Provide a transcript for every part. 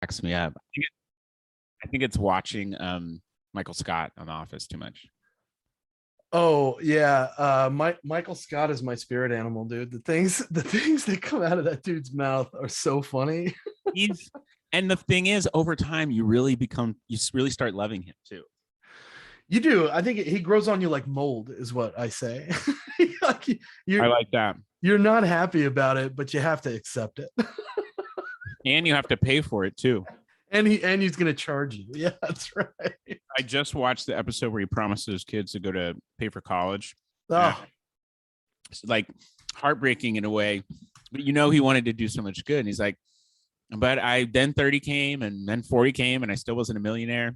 Cracks me up. I think it's watching Michael Scott on The Office too much. Oh yeah, Michael Scott is my spirit animal, dude. The things that come out of that dude's mouth are so funny. He's and the thing is, over time, you really start loving him too. You do. I think he grows on you like mold, is what I say. Like, I like that. You're not happy about it, but you have to accept it. And you have to pay for it too. And he's gonna charge you. Yeah, that's right. I just watched the episode where he promised his kids to go to pay for college. Oh, It's like heartbreaking in a way, but he wanted to do so much good. And he's like, but then 30 came and then 40 came and I still wasn't a millionaire.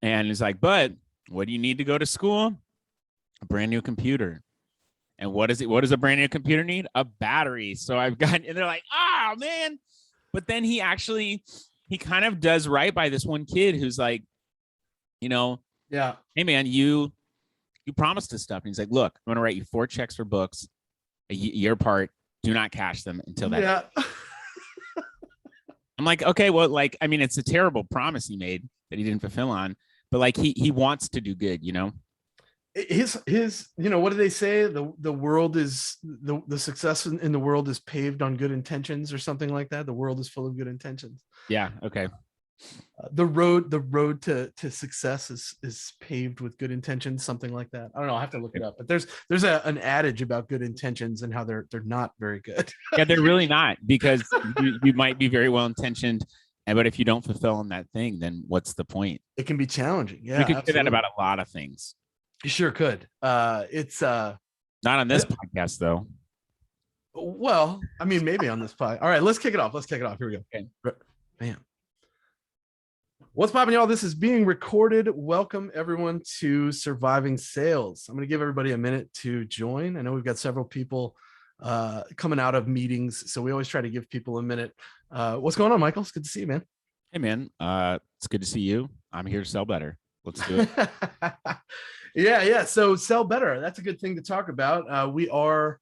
And he's like, but what do you need to go to school? A brand new computer. And what does a brand new computer need? A battery. So and they're like, oh man. But then he kind of does right by this one kid who's like, yeah, hey man, you promised us stuff. And he's like, look, I'm going to write you 4 checks for books, a year apart. Do not cash them until that. Yeah. I'm like, okay, well, it's a terrible promise he made that he didn't fulfill on, but like he wants to do good, His what do they say? The world is the success in the world is paved on good intentions or something like that. The world is full of good intentions. Yeah. Okay. The road to success is paved with good intentions, something like that. I don't know. I have to look it up. But there's an adage about good intentions and how they're not very good. Yeah, they're really not, because you might be very well intentioned, but if you don't fulfill on that thing, then what's the point? It can be challenging. Yeah, you could say that about a lot of things. You sure could. It's not on this podcast though. Well, I mean, maybe on this podcast. All right, let's kick it off. Here we go. Okay. Man. What's popping, y'all? This is being recorded. Welcome, everyone, to Surviving Sales. I'm going to give everybody a minute to join. I know we've got several people coming out of meetings, so we always try to give people a minute. What's going on, Michael? It's good to see you, man. Hey, man. It's good to see you. I'm here to sell better. Let's do it. Yeah. So sell better. That's a good thing to talk about. We are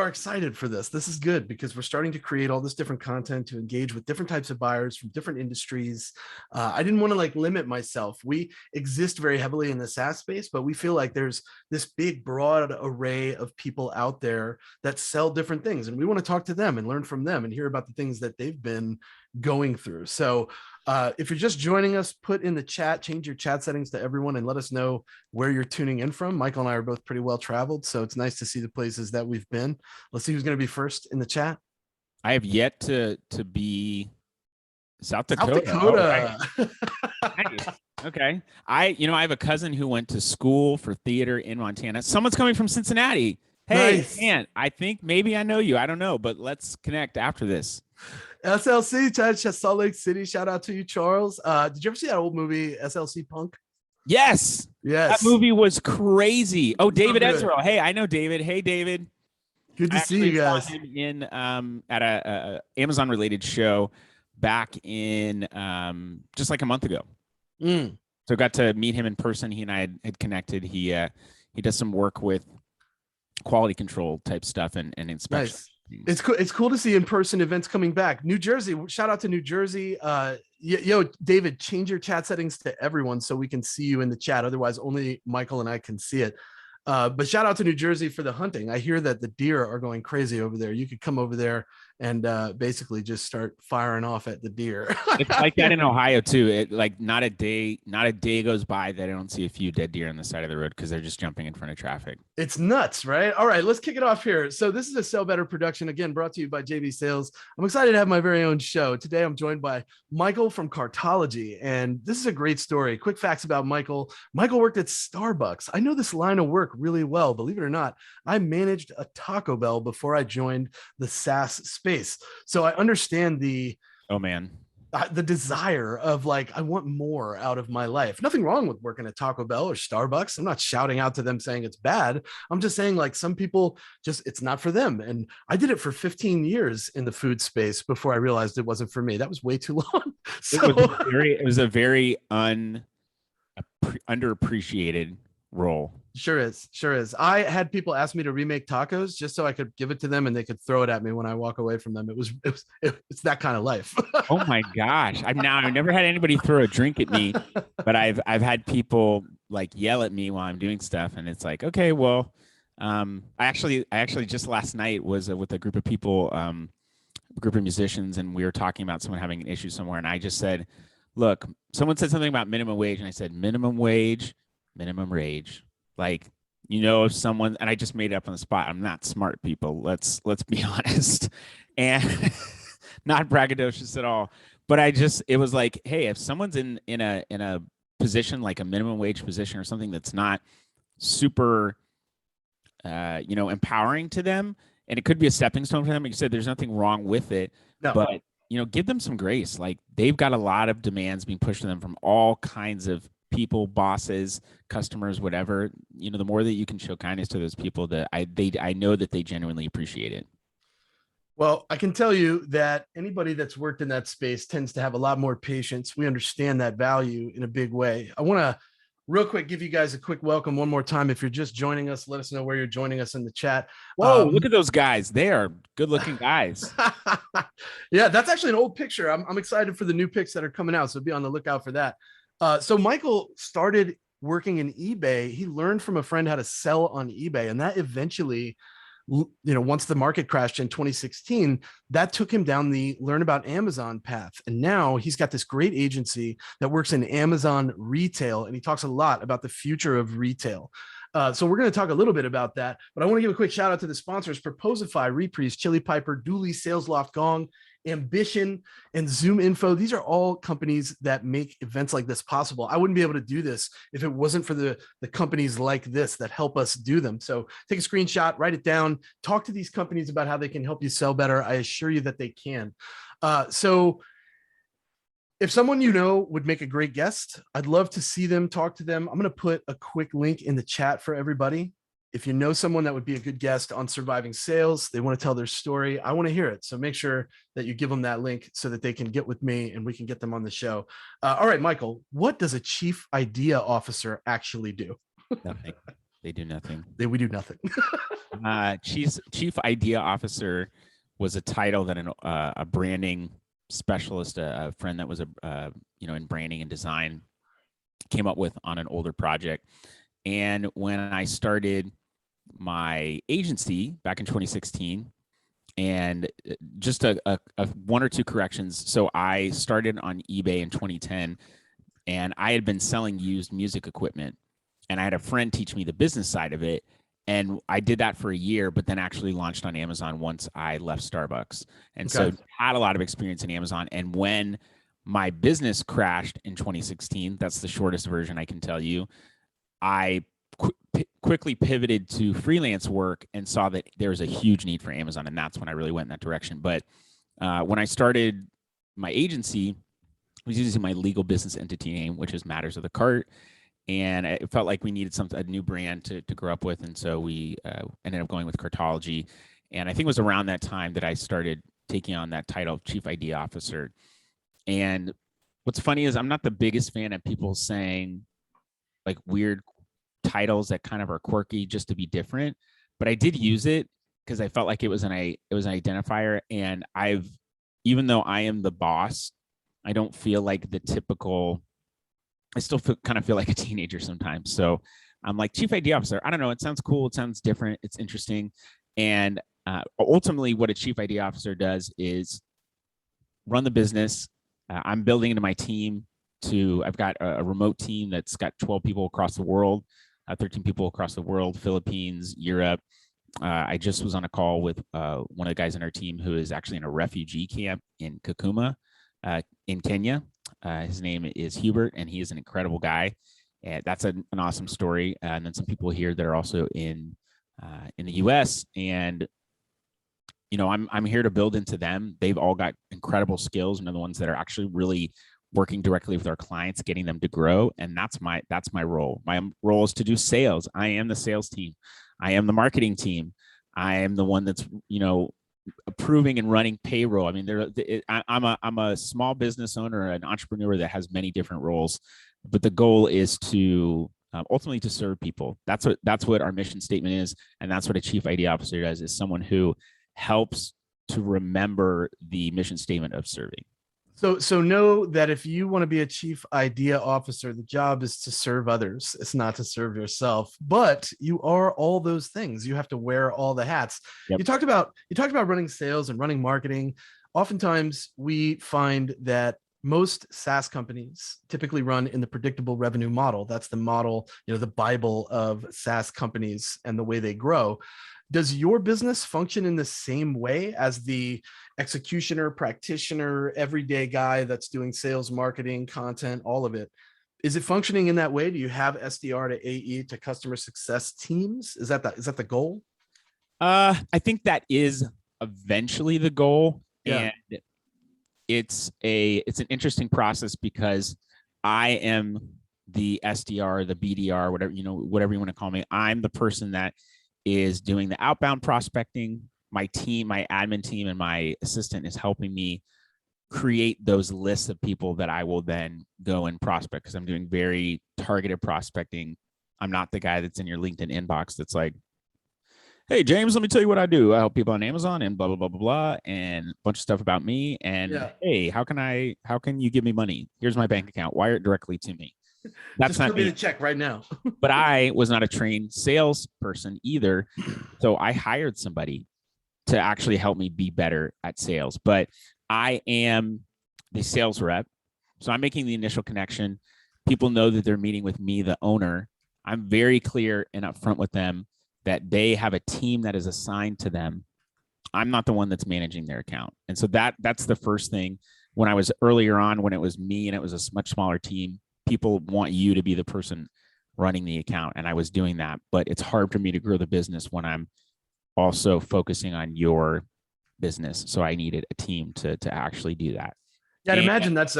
excited for this. This is good because we're starting to create all this different content to engage with different types of buyers from different industries. I didn't want to limit myself. We exist very heavily in the SaaS space, but we feel like there's this big, broad array of people out there that sell different things. And we want to talk to them and learn from them and hear about the things that they've been going through. So if you're just joining us, put in the chat, change your chat settings to everyone and let us know where you're tuning in from. Michael and I are both pretty well traveled, so it's nice to see the places that we've been. Let's see who's going to be first in the chat. I have yet to be South Dakota. Oh, nice. Okay. I have a cousin who went to school for theater in Montana. Someone's coming from Cincinnati. Hey, nice. Man, I think maybe I know you. I don't know, but let's connect after this. SLC, Salt Lake City. Shout out to you, Charles. Did you ever see that old movie, SLC Punk? Yes. Yes. That movie was crazy. Oh, David Ezra. Hey, I know David. Hey, David. Good to see you guys. Saw him in at a Amazon related show back in just like a month ago. So got to meet him in person. He and I had connected. He does some work with quality control type stuff and inspection. Nice. It's cool. It's cool to see in-person events coming back. New Jersey, shout out to New Jersey. Yo, David, change your chat settings to everyone so we can see you in the chat. Otherwise, only Michael and I can see it. But shout out to New Jersey for the hunting. I hear that the deer are going crazy over there. You could come over there and basically just start firing off at the deer. It's like that in Ohio too. It not a day goes by that I don't see a few dead deer on the side of the road because they're just jumping in front of traffic. It's nuts, right? All right, let's kick it off here. So this is a Sell Better production, again, brought to you by JB Sales. I'm excited to have my very own show. Today, I'm joined by Michael from Cartology, and this is a great story. Quick facts about Michael. Michael worked at Starbucks. I know this line of work really well. Believe it or not, I managed a Taco Bell before I joined the SaaS space. So I understand the desire of I want more out of my life. Nothing wrong with working at Taco Bell or Starbucks. I'm not shouting out to them saying it's bad. I'm just saying some people it's not for them. And I did it for 15 years in the food space before I realized it wasn't for me. That was way too long. So it was a very underappreciated role. Sure is. Sure is. I had people ask me to remake tacos just so I could give it to them and they could throw it at me when I walk away from them. It's that kind of life. Oh my gosh. I've never had anybody throw a drink at me, but I've had people like yell at me while I'm doing stuff. And it's like, okay, well, I actually just last night was with a group of people, a group of musicians, and we were talking about someone having an issue somewhere. And I just said, look, someone said something about minimum wage. And I said, minimum wage, minimum rage. Like, if someone, and I just made it up on the spot. I'm not smart, people. Let's be honest, and not braggadocious at all. But it was like, hey, if someone's in a position like a minimum wage position or something that's not super, empowering to them, and it could be a stepping stone for them. Like you said, there's nothing wrong with it, No. but give them some grace. Like, they've got a lot of demands being pushed to them from all kinds of people, bosses, customers, whatever. The more that you can show kindness to those people, I know that they genuinely appreciate it. Well, I can tell you that anybody that's worked in that space tends to have a lot more patience. We understand that value in a big way. I want to real quick give you guys a quick welcome one more time. If you're just joining us, let us know where you're joining us in the chat. Whoa, look at those guys. They are good looking guys. Yeah, that's actually an old picture. I'm excited for the new pics that are coming out, so be on the lookout for that. So Michael started working in eBay. He learned from a friend how to sell on eBay, and that eventually, once the market crashed in 2016, that took him down the learn about Amazon path. And now he's got this great agency that works in Amazon retail, and he talks a lot about the future of retail. So we're going to talk a little bit about that, but I want to give a quick shout out to the sponsors: Proposify, Reprise, Chili Piper, Dooley, SalesLoft, Gong, Ambition, and Zoom Info. These are all companies that make events like this possible. I wouldn't be able to do this if it wasn't for the companies like this that help us do them. So take a screenshot, write it down, talk to these companies about how they can help you sell better. I assure you that they can. So if someone would make a great guest, I'd love to see them, talk to them. I'm going to put a quick link in the chat for everybody. If you know someone that would be a good guest on Surviving Sales, they want to tell their story, I want to hear it. So make sure that you give them that link so that they can get with me and we can get them on the show. All right, Michael, what does a chief idea officer actually do? Nothing. They do nothing. We do nothing. Chief idea officer was a title that a branding specialist, a friend that was in branding and design, came up with on an older project. And when I started my agency back in 2016, and just a one or two corrections. So I started on eBay in 2010, and I had been selling used music equipment, and I had a friend teach me the business side of it. And I did that for a year, but then actually launched on Amazon once I left Starbucks. And so had a lot of experience in Amazon. And when my business crashed in 2016, that's the shortest version I can tell you, I quickly pivoted to freelance work and saw that there was a huge need for Amazon. And that's when I really went in that direction. But when I started my agency, I was using my legal business entity name, which is Matters of the Cart. And it felt like we needed a new brand to grow up with. And so we ended up going with Cartology. And I think it was around that time that I started taking on that title of Chief Idea Officer. And what's funny is I'm not the biggest fan of people saying like weird titles that kind of are quirky just to be different. But I did use it because I felt like it was an identifier. And even though I am the boss, I don't feel like the typical, I still kind of feel like a teenager sometimes. So I'm like, Chief Idea Officer. I don't know. It sounds cool. It sounds different. It's interesting. And ultimately, what a Chief Idea Officer does is run the business. I'm building into my team I've got a remote team that's got 12 people across the world, 13 people across the world, Philippines, Europe. I just was on a call with one of the guys in our team who is actually in a refugee camp in Kakuma, in Kenya. His name is Hubert, and he is an incredible guy. That's an awesome story. And then some people here that are also in the U.S. And I'm here to build into them. They've all got incredible skills, and they're the ones that are actually really working directly with our clients, getting them to grow. And that's my role. My role is to do sales. I am the sales team. I am the marketing team. I am the one that's approving and running payroll. I mean, I'm a small business owner, an entrepreneur that has many different roles, but the goal is to ultimately to serve people. That's what our mission statement is, and that's what a chief idea officer does, is someone who helps to remember the mission statement of serving. So know that if you want to be a chief idea officer, the job is to serve others. It's not to serve yourself, but you are all those things. You have to wear all the hats. Yep. You talked about running sales and running marketing. Oftentimes we find that most SaaS companies typically run in the predictable revenue model. That's the model, the Bible of SaaS companies and the way they grow. Does your business function in the same way as the executioner, practitioner, everyday guy that's doing sales, marketing, content, all of it? Is it functioning in that way? Do you have SDR to AE to customer success teams? Is that the goal? I think that is eventually the goal. Yeah. And it's an interesting process because I am the SDR, the BDR, whatever you want to call me. I'm the person that is doing the outbound prospecting. My team, my admin team, and my assistant is helping me create those lists of people that I will then go and prospect, because I'm doing very targeted prospecting. I'm not the guy that's in your LinkedIn inbox that's like, hey, James, let me tell you what I do. I help people on Amazon and blah, blah, blah, blah, blah, and a bunch of stuff about me. And hey, how can you give me money? Here's my bank account. Wire it directly to me. That's just not give me me. the check right now. But I was not a trained salesperson either. So I hired somebody to actually help me be better at sales. But I am the sales rep. So I'm making the initial connection. People know that they're meeting with me, the owner. I'm very clear and upfront with them that they have a team that is assigned to them. I'm not the one that's managing their account. And so that's the first thing. When I was earlier on, when it was me and it was a much smaller team, people want you to be the person running the account. And I was doing that, but it's hard for me to grow the business when I'm also focusing on your business. So I needed a team to actually do that. Yeah, I'd imagine that's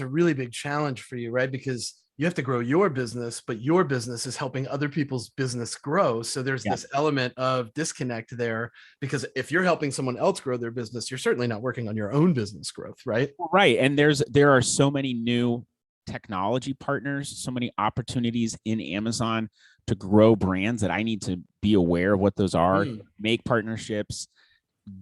a really big challenge for you, right? Because you have to grow your business, but your business is helping other people's business grow. So there's this element of disconnect there, because if you're helping someone else grow their business, you're certainly not working on your own business growth, right? Right. And there are so many new technology partners, so many opportunities in Amazon to grow brands that I need to be aware of what those are, make partnerships,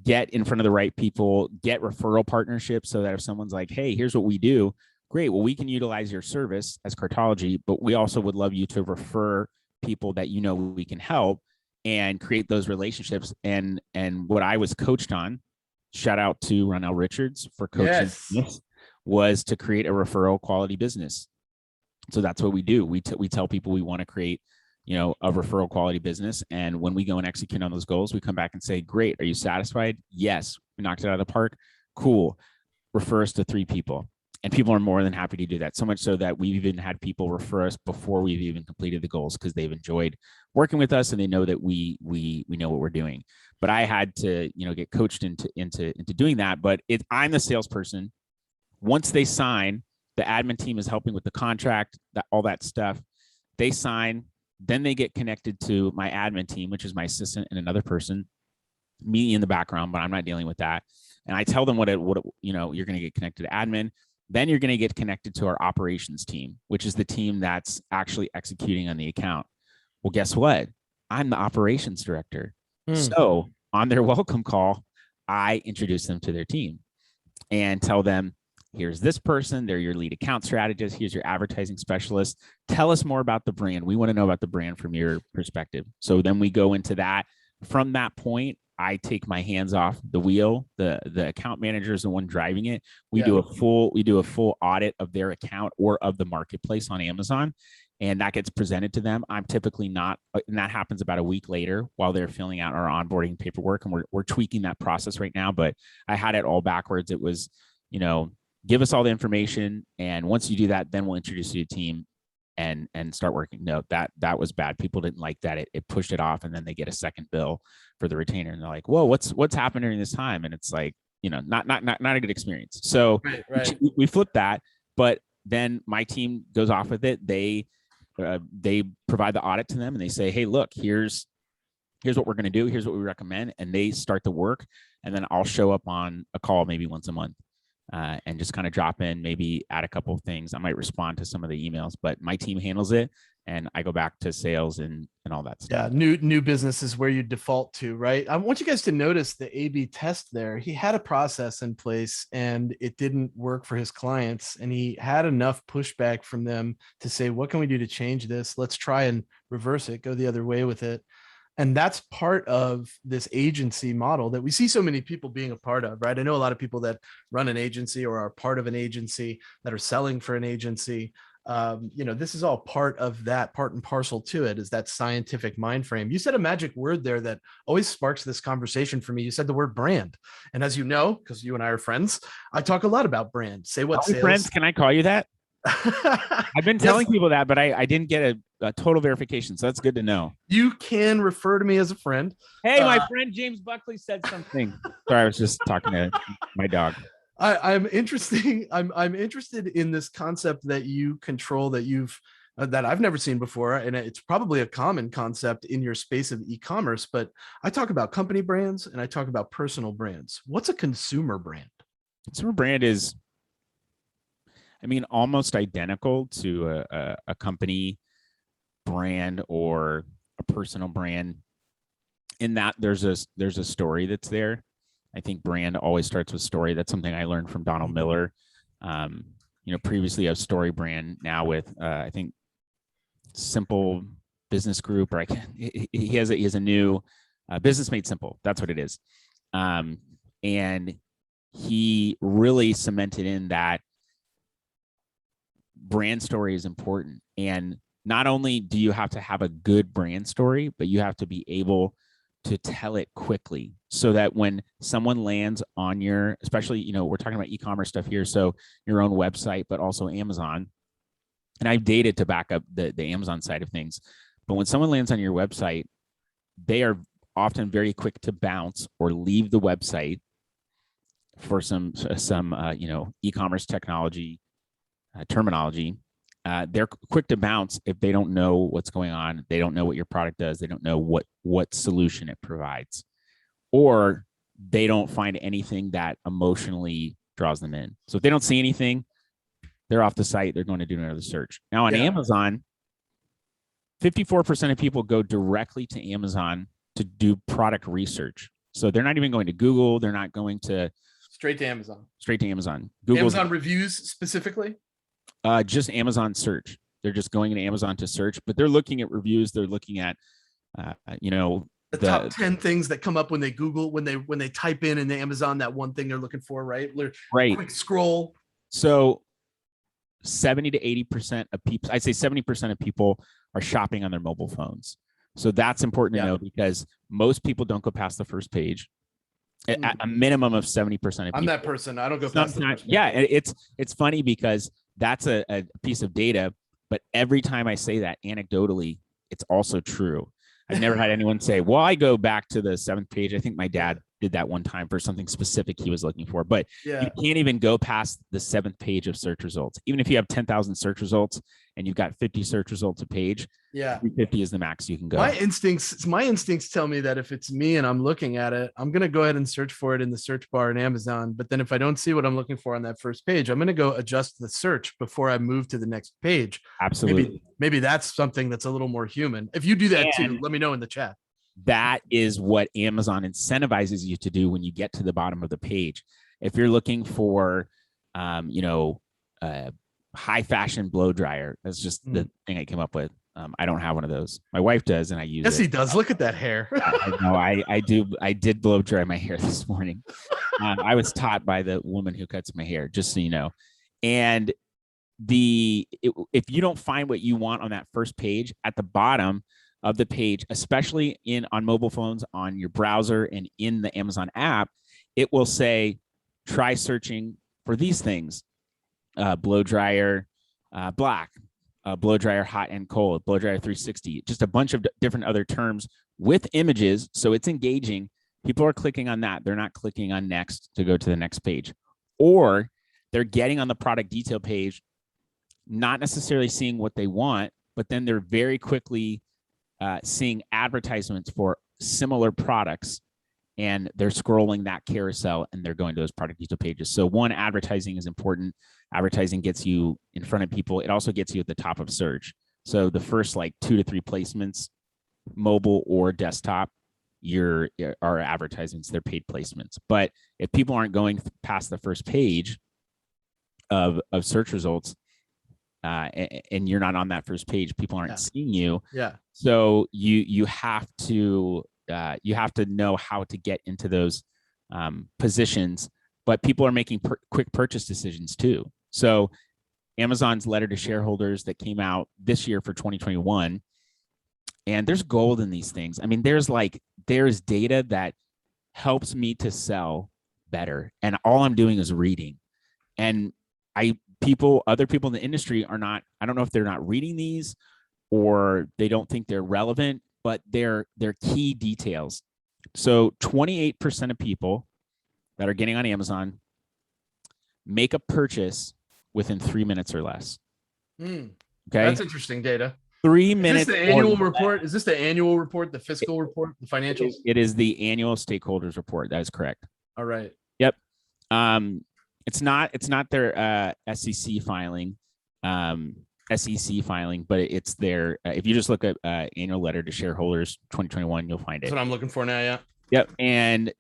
get in front of the right people, get referral partnerships, so that if someone's like, hey, here's what we do, great, well, we can utilize your service as Cartology, but we also would love you to refer people that we can help, and create those relationships. And what I was coached on, shout out to Ronell Richards for coaching this, was to create a referral quality business. So that's what we do. We tell people we want to create a referral quality business. And when we go and execute on those goals, we come back and say, great, are you satisfied? Yes, we knocked it out of the park. Cool. Refer us to 3 people. And people are more than happy to do that. So much so that we've even had people refer us before we've even completed the goals, because they've enjoyed working with us and they know that we know what we're doing. But I had to, get coached into doing that. But I'm the salesperson. Once they sign, the admin team is helping with the contract, all that stuff. They sign. Then they get connected to my admin team, which is my assistant and another person, me in the background, but I'm not dealing with that. And I tell them what you're going to get connected to admin. Then you're going to get connected to our operations team, which is the team that's actually executing on the account. Well, guess what? I'm the operations director. So on their welcome call, I introduce them to their team and tell them, here's this person, they're your lead account strategist, here's your advertising specialist. Tell us more about the brand. We want to know about the brand from your perspective. So then we go into that. From that point, I take my hands off the wheel. The account manager is the one driving it. We do a full audit of their account or of the marketplace on Amazon, and that gets presented to them. I'm typically not, and that happens about a week later while they're filling out our onboarding paperwork, and we're tweaking that process right now. But I had it all backwards. It was, give us all the information, and once you do that, then we'll introduce you to the team and start working. No, that was bad. People didn't like that. It pushed it off, and then they get a second bill for the retainer, and they're like, whoa, what's happened during this time? And it's like, not a good experience. So right. We flipped that, but then my team goes off with it. They provide the audit to them, and they say, hey, look, here's what we're going to do. Here's what we recommend. And they start the work. And then I'll show up on a call maybe once a month and just kind of drop in, maybe add a couple of things. I might respond to some of the emails, but my team handles it, and I go back to sales and all that stuff. Yeah, new business is where you default to, right? I want you guys to notice the A/B test there. He had a process in place and it didn't work for his clients, and he had enough pushback from them to say, what can we do to change this? Let's try and reverse it, go the other way with it. And that's part of this agency model that we see so many people being a part of, right? I know a lot of people that run an agency or are part of an agency, that are selling for an agency. This is all part of that, part and parcel to it, is that scientific mind frame. You said a magic word there that always sparks this conversation for me. You said the word brand. And as you know, because you and I are friends, I talk a lot about brand. Say what sales. Friends, can I call you that? I've been telling people that, but I didn't get a total verification. So that's good to know. You can refer to me as a friend. Hey, my friend James Buckley said something. Sorry, I was just talking to my dog. I'm interested in this concept that you control, that I've never seen before. And it's probably a common concept in your space of e-commerce, but I talk about company brands and I talk about personal brands. What's a consumer brand? Consumer brand is, almost identical to a company brand or a personal brand, in that there's a story that's there. I think brand always starts with story. That's something I learned from Donald Miller. Previously of Story Brand, now with I think Simple Business Group, or he has a new Business Made Simple. That's what it is. And he really cemented in that brand story is important. And not only do you have to have a good brand story, but you have to be able to tell it quickly, so that when someone lands on your, especially, we're talking about e-commerce stuff here, so your own website, but also Amazon. And I've dated to back up the Amazon side of things. But when someone lands on your website, they are often very quick to bounce or leave the website for some e-commerce technology terminology. They're quick to bounce if they don't know what's going on. They don't know what your product does. They don't know what solution it provides, or they don't find anything that emotionally draws them in. So if they don't see anything, they're off the site. They're going to do another search. Now on Amazon, 54% of people go directly to Amazon to do product research. So they're not even going to Google. They're not going to straight to Amazon. Google's, Amazon reviews specifically? Just Amazon search. They're just going into Amazon to search, but they're looking at reviews. They're looking at, the top 10 things that come up when they Google, when they type in the Amazon, that one thing they're looking for, right? Right. Quick scroll. So 70 to 80% of people, I'd say 70% of people are shopping on their mobile phones. So that's important to know, because most people don't go past the first page. At a minimum of 70% of people. I'm that person. I don't go past the first page. Yeah, it's funny because that's a piece of data, but every time I say that anecdotally, it's also true. I've never had anyone say, well, I go back to the 7th page. I think my dad did that one time for something specific he was looking for, but you can't even go past the 7th page of search results. Even if you have 10,000 search results and you've got 50 search results a page, 350 is the max you can go. My instincts tell me that if it's me and I'm looking at it, I'm going to go ahead and search for it in the search bar in Amazon. But then if I don't see what I'm looking for on that first page, I'm going to go adjust the search before I move to the next page. Absolutely. Maybe that's something that's a little more human. If you do that too, let me know in the chat. That is what Amazon incentivizes you to do when you get to the bottom of the page. If you're looking for, high fashion blow dryer, that's just the thing I came up with. I don't have one of those. My wife does, and I use it. Yes, he does. Look at that hair. I do. I did blow dry my hair this morning. I was taught by the woman who cuts my hair, just so you know. And if you don't find what you want on that first page, at the bottom of the page, especially on mobile phones, on your browser, and in the Amazon app, it will say, try searching for these things: blow dryer black, blow dryer hot and cold, blow dryer 360, just a bunch of different other terms with images. So it's engaging. People are clicking on that. They're not clicking on next to go to the next page, or they're getting on the product detail page, not necessarily seeing what they want, but then they're very quickly seeing advertisements for similar products and they're scrolling that carousel and they're going to those product detail pages. So one, advertising is important. Advertising gets you in front of people. It also gets you at the top of search. So the first like 2 to 3 placements, mobile or desktop, are advertisements, they're paid placements. But if people aren't going past the first page of search results, and you're not on that first page, people aren't seeing you. Yeah. So you have to know how to get into those positions, but people are making quick purchase decisions too. So Amazon's letter to shareholders that came out this year for 2021, and there's gold in these things. I mean, there's data that helps me to sell better, and all I'm doing is reading. And other people in the industry are not, I don't know if they're not reading these or they don't think they're relevant, but they're key details. So 28% of people that are getting on Amazon make a purchase within 3 minutes or less. Okay. Okay. That's interesting data. 3 minutes. Is this the annual report? Is this the annual report, the fiscal report, the financials? It is the annual stakeholders report. That is correct. All right. Yep. It's not their SEC filing, but it's their, if you just look at annual letter to shareholders 2021, you'll find it. That's what I'm looking for now. Yeah. Yep. And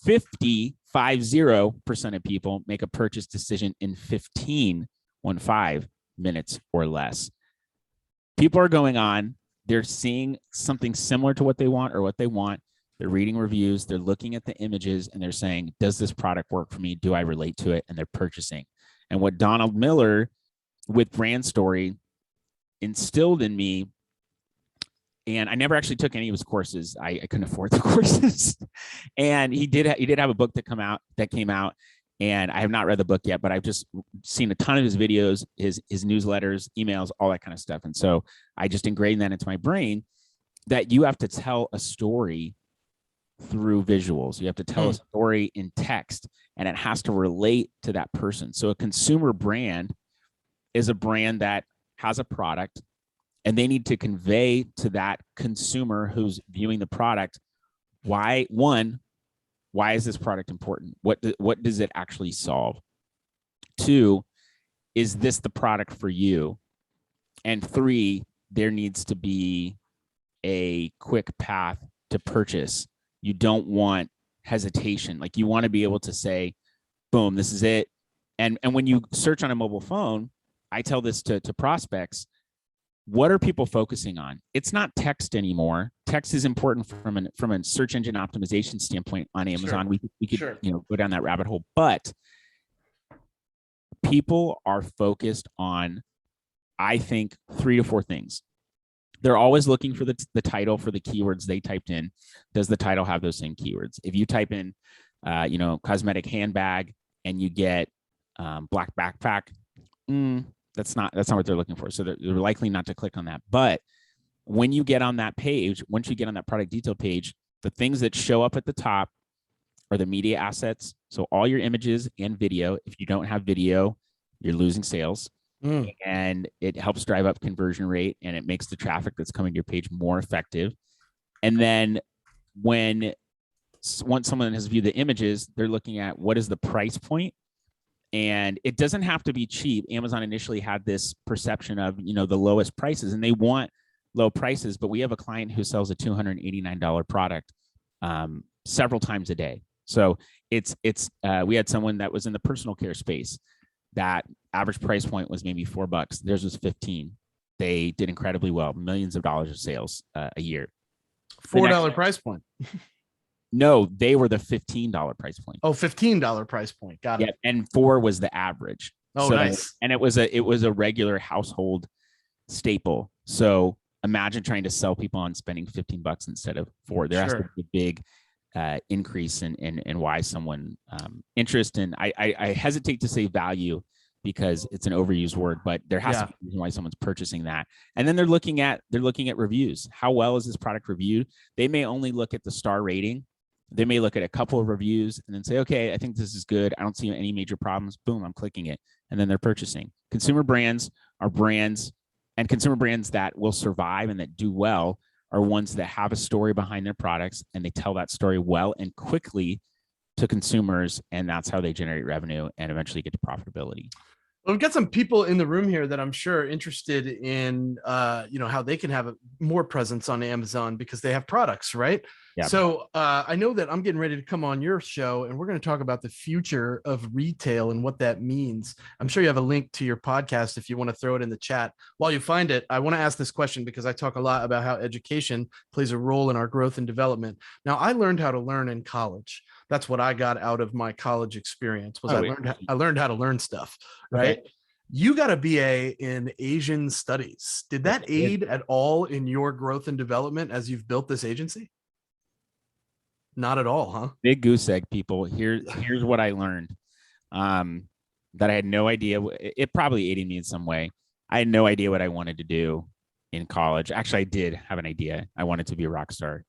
50% of people make a purchase decision in 15 minutes or less. People are going on, they're seeing something similar to what they want. They're reading reviews, they're looking at the images, and they're saying, does this product work for me? Do I relate to it? And they're purchasing. And what Donald Miller with Brand Story instilled in me, and I never actually took any of his courses. I couldn't afford the courses. And he did have a book that came out, and I have not read the book yet, but I've just seen a ton of his videos, his newsletters, emails, all that kind of stuff. And so I just ingrained that into my brain, that you have to tell a story through visuals. You have to tell a story in text, and it has to relate to that person. So a consumer brand is a brand that has a product, and they need to convey to that consumer who's viewing the product, why is this product important? What does it actually solve? 2, is this the product for you? And 3, there needs to be a quick path to purchase. You don't want hesitation. Like, you want to be able to say, boom, this is it. And when you search on a mobile phone, I tell this to prospects, what are people focusing on? It's not text anymore. Text is important from a search engine optimization standpoint on Amazon. Sure. We could go down that rabbit hole, but people are focused on, I think, 3 to 4 things. They're always looking for the title for the keywords they typed in. Does the title have those same keywords? If you type in, cosmetic handbag and you get black backpack, that's not what they're looking for. So they're likely not to click on that. But when you get on that page, once you get on that product detail page, the things that show up at the top are the media assets. So all your images and video. If you don't have video, you're losing sales. And it helps drive up conversion rate, and it makes the traffic that's coming to your page more effective. And then once someone has viewed the images, they're looking at what is the price point. And it doesn't have to be cheap. Amazon initially had this perception of, the lowest prices, and they want low prices, but we have a client who sells a $289 product several times a day. So we had someone that was in the personal care space. That average price point was maybe $4. Theirs was 15. They did incredibly well, millions of dollars of sales a year. $4 price point. No, they were the $15 price point. Oh, $15 price point. Got it. And 4 was the average. Oh, so, nice. And it was a regular household staple. So imagine trying to sell people on spending $15 instead of 4. There has to be a big increase in why someone interest. And I hesitate to say value because it's an overused word, but there has to be a reason why someone's purchasing that. And then they're looking at reviews. How well is this product reviewed? They may only look at the star rating. They may look at a couple of reviews and then say, okay, I think this is good. I don't see any major problems. Boom, I'm clicking it. And then they're purchasing. Consumer brands are brands, and consumer brands that will survive and that do well are ones that have a story behind their products and they tell that story well and quickly to consumers. And that's how they generate revenue and eventually get to profitability. Well, we've got some people in the room here that I'm sure are interested in, how they can have more presence on Amazon because they have products, right? Yeah. So I know that I'm getting ready to come on your show and we're going to talk about the future of retail and what that means. I'm sure you have a link to your podcast if you want to throw it in the chat. While you find it, I want to ask this question because I talk a lot about how education plays a role in our growth and development. Now, I learned how to learn in college. That's what I got out of my college experience was I learned how to learn stuff, right? Okay. You got a BA in Asian studies. Did that aid at all in your growth and development as you've built this agency? Not at all, huh? Big goose egg, people. Here's what I learned that I had no idea. It probably aided me in some way. I had no idea what I wanted to do in college. Actually, I did have an idea. I wanted to be a rock star.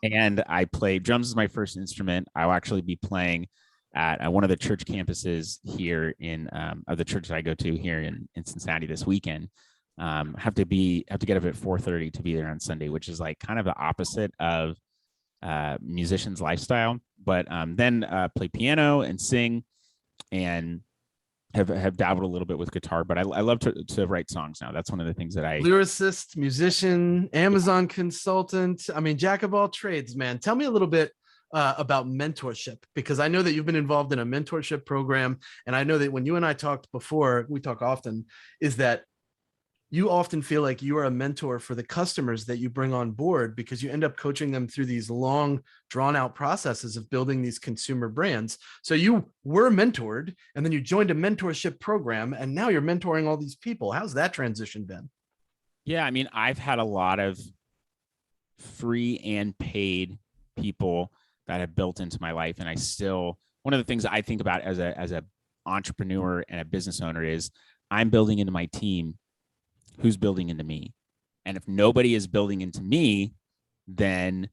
And I played drums as my first instrument. I'll actually be playing at one of the church campuses here in of the church that I go to here in Cincinnati this weekend. Have to get up at 4:30 to be there on Sunday, which is like kind of the opposite of musician's lifestyle. But then play piano and sing, and have dabbled a little bit with guitar. But I love to write songs now. That's one of the things that I lyricist, musician, Amazon consultant. I mean, jack of all trades, man. Tell me a little bit about mentorship, because I know that you've been involved in a mentorship program. And I know that when you and I talked before, we talk often, is that you often feel like you are a mentor for the customers that you bring on board because you end up coaching them through these long, drawn out processes of building these consumer brands. So you were mentored and then you joined a mentorship program and now you're mentoring all these people. How's that transition been? Yeah, I mean, I've had a lot of free and paid people that have built into my life. And I still, one of the things I think about as a entrepreneur and a business owner is I'm building into my team who's building into me. And if nobody is building into me, then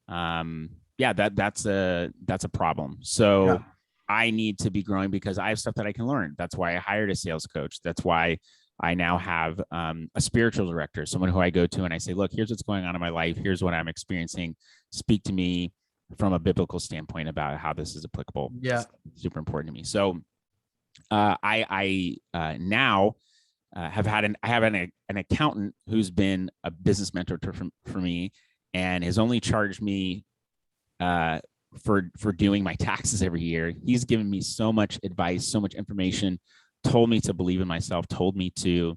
that's a problem. So I need to be growing because I have stuff that I can learn. That's why I hired a sales coach. That's why I now have a spiritual director, someone who I go to and I say, look, here's what's going on in my life. Here's what I'm experiencing. Speak to me from a biblical standpoint about how this is applicable. Yeah. It's super important to me. So I now have an accountant who's been a business mentor for me and has only charged me for doing my taxes every year. He's given me so much advice, so much information, told me to believe in myself, told me to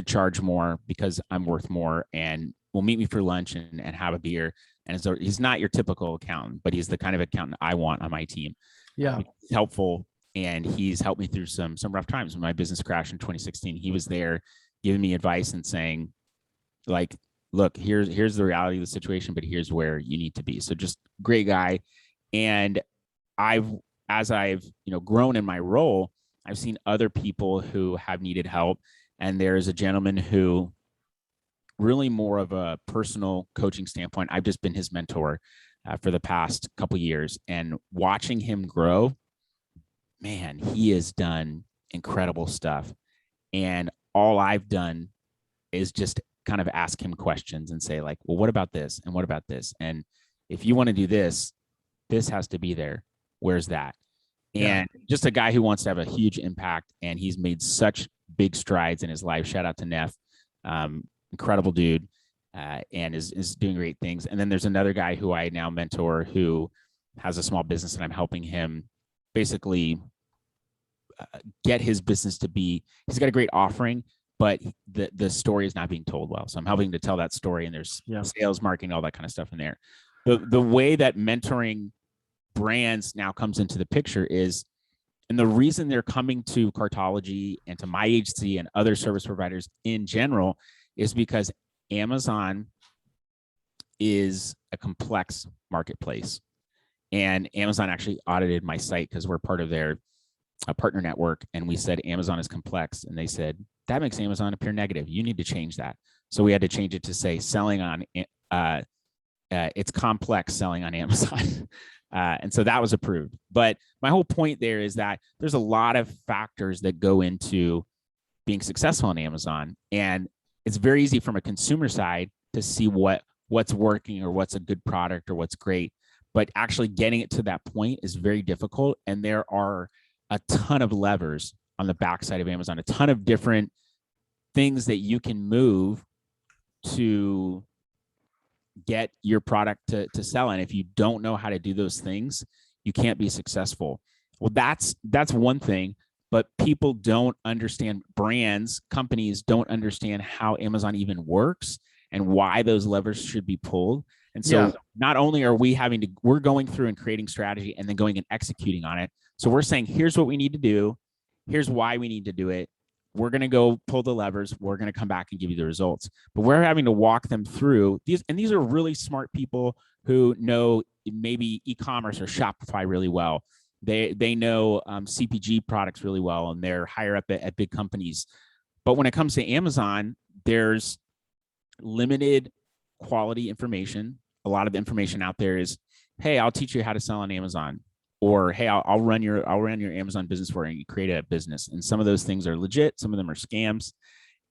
charge more because I'm worth more, and will meet me for lunch and have a beer. And so he's not your typical accountant, but he's the kind of accountant I want on my team. Yeah. He's helpful. And he's helped me through some rough times when my business crashed in 2016. He was there giving me advice and saying, like, look, here's the reality of the situation, but here's where you need to be. So just great guy. And as I've grown in my role, I've seen other people who have needed help. And there's a gentleman who, really more of a personal coaching standpoint, I've just been his mentor for the past couple of years, and watching him grow, man, he has done incredible stuff. And all I've done is just kind of ask him questions and say, like, well, what about this? And what about this? And if you want to do this, this has to be there. Where's that? And just a guy who wants to have a huge impact. And he's made such big strides in his life. Shout out to Neff. Incredible dude. And is doing great things. And then there's another guy who I now mentor who has a small business, and I'm helping him basically get his business to be, he's got a great offering, but the story is not being told well. So I'm helping to tell that story, and there's sales, marketing, all that kind of stuff in there. The way that mentoring brands now comes into the picture is, and the reason they're coming to Cartology and to my agency and other service providers in general is because Amazon is a complex marketplace. And Amazon actually audited my site because we're part of their partner network. And we said, Amazon is complex. And they said, that makes Amazon appear negative. You need to change that. So we had to change it to say selling on, it's complex selling on Amazon. And so that was approved. But my whole point there is that there's a lot of factors that go into being successful on Amazon. And it's very easy from a consumer side to see what's working or what's a good product or what's great. But actually getting it to that point is very difficult. And there are a ton of levers on the backside of Amazon, a ton of different things that you can move to get your product to sell. And if you don't know how to do those things, you can't be successful. Well, that's one thing, but people don't understand, brands, companies don't understand how Amazon even works and why those levers should be pulled. And so not only are we we're going through and creating strategy and then going and executing on it. So we're saying, here's what we need to do. Here's why we need to do it. We're going to go pull the levers. We're going to come back and give you the results. But we're having to walk them through these. And these are really smart people who know maybe e-commerce or Shopify really well. They know CPG products really well, and they're higher up at big companies. But when it comes to Amazon, there's limited quality information. A lot of the information out there is, hey, I'll teach you how to sell on Amazon. Or, hey, I'll run your Amazon business for you and you create a business. And some of those things are legit. Some of them are scams.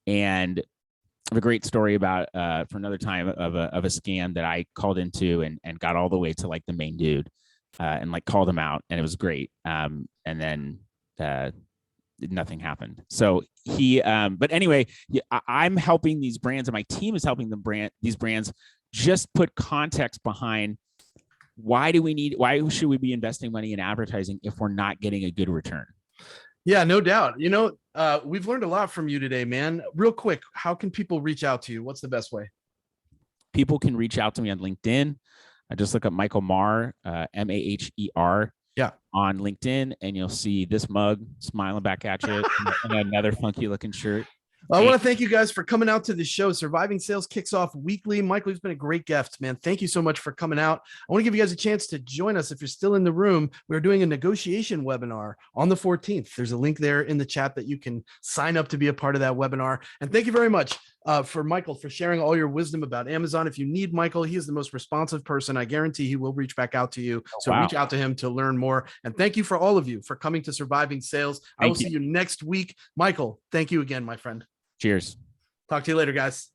And I have a great story about for another time of a scam that I called into and got all the way to like the main dude and like called him out, and it was great. And then nothing happened. So but anyway, I'm helping these brands, and my team is helping these brands just put context behind why should we be investing money in advertising if we're not getting a good return? Yeah, no doubt. We've learned a lot from you today, man. Real quick, how can people reach out to you? What's the best way? People can reach out to me on LinkedIn. I just look up Michael Maher, Maher. Yeah. On LinkedIn, and you'll see this mug smiling back at you and another funky looking shirt. I want to thank you guys for coming out to the show. Surviving Sales kicks off weekly. Michael, you've been a great guest, man. Thank you so much for coming out. I want to give you guys a chance to join us if you're still in the room. We're doing a negotiation webinar on the 14th. There's a link there in the chat that you can sign up to be a part of that webinar. And thank you very much for Michael for sharing all your wisdom about Amazon. If you need Michael, he is the most responsive person. I guarantee he will reach back out to you. So reach out to him to learn more. And thank you for all of you for coming to Surviving Sales. I will see you next week. Michael, thank you again, my friend. Cheers. Talk to you later, guys.